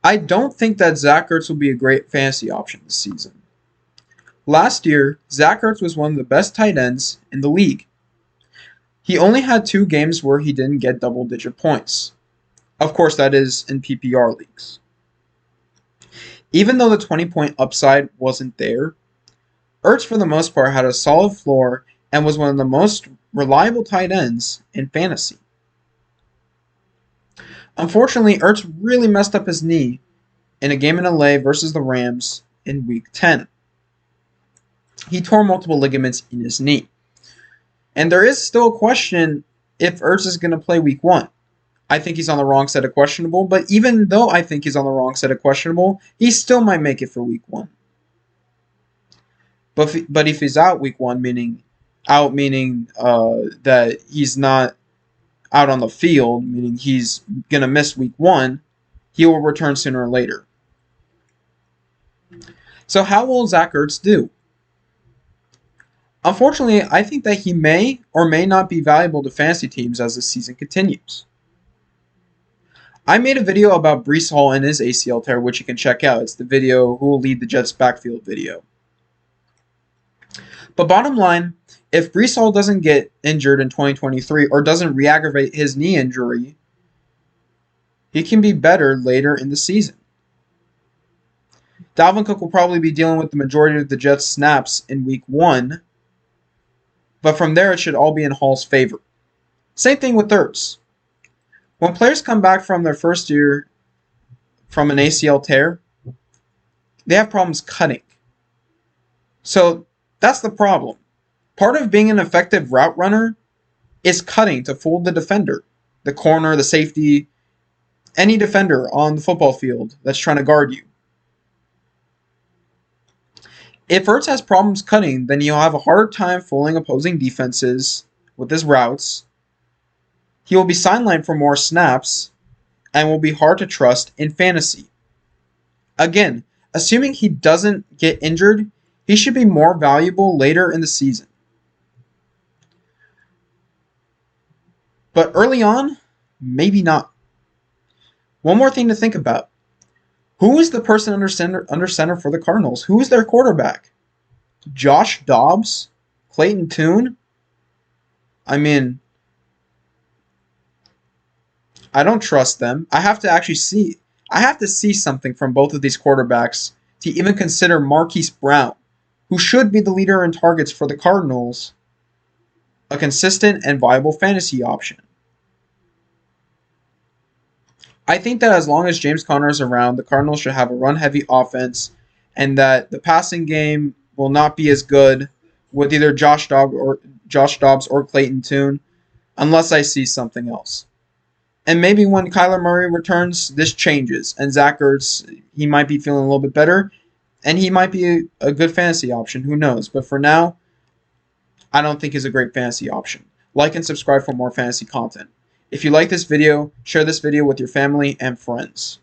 I don't think that Zach Ertz will be a great fantasy option this season. Last year, Zach Ertz was one of the best tight ends in the league. He only had 2 games where he didn't get double-digit points. Of course, that is in PPR leagues. Even though the 20-point upside wasn't there, Ertz for the most part had a solid floor and was one of the most reliable tight ends in fantasy. Unfortunately, Ertz really messed up his knee in a game in LA versus the Rams in Week 10. He tore multiple ligaments in his knee. And there is still a question if Ertz is going to play Week 1. I think he's on the wrong side of questionable, but even though I think he's on the wrong side of questionable, he still might make it for Week 1. But if he's out Week 1, meaning that he's not out on the field, meaning he's going to miss Week 1, he will return sooner or later. So how will Zach Ertz do? Unfortunately, I think that he may or may not be valuable to fantasy teams as the season continues. I made a video about Breece Hall and his ACL tear, which you can check out. It's the video Who Will Lead the Jets Backfield video. But bottom line, if Breece Hall doesn't get injured in 2023 or doesn't re-aggravate his knee injury, he can be better later in the season. Dalvin Cook will probably be dealing with the majority of the Jets' snaps in Week 1, but from there it should all be in Hall's favor. Same thing with Ertz. When players come back from their first year from an ACL tear, they have problems cutting. So that's the problem. Part of being an effective route runner is cutting to fool the defender, the corner, the safety, any defender on the football field that's trying to guard you. If Ertz has problems cutting, then he'll have a hard time fooling opposing defenses with his routes. He will be sidelined for more snaps and will be hard to trust in fantasy. Again, assuming he doesn't get injured, he should be more valuable later in the season. But early on, maybe not. One more thing to think about. Who is the person under center for the Cardinals? Who is their quarterback? Josh Dobbs? Clayton Tune? I mean, I don't trust them. I have to see something from both of these quarterbacks to even consider Marquise Brown, who should be the leader in targets for the Cardinals, a consistent and viable fantasy option. I think that as long as James Conner is around, the Cardinals should have a run-heavy offense, and that the passing game will not be as good with either Josh Dobbs or Clayton Tune, unless I see something else. And maybe when Kyler Murray returns, this changes, and Zach Ertz, he might be feeling a little bit better, and he might be a good fantasy option. Who knows? But for now, I don't think he's a great fantasy option. Like and subscribe for more fantasy content. If you like this video, share this video with your family and friends.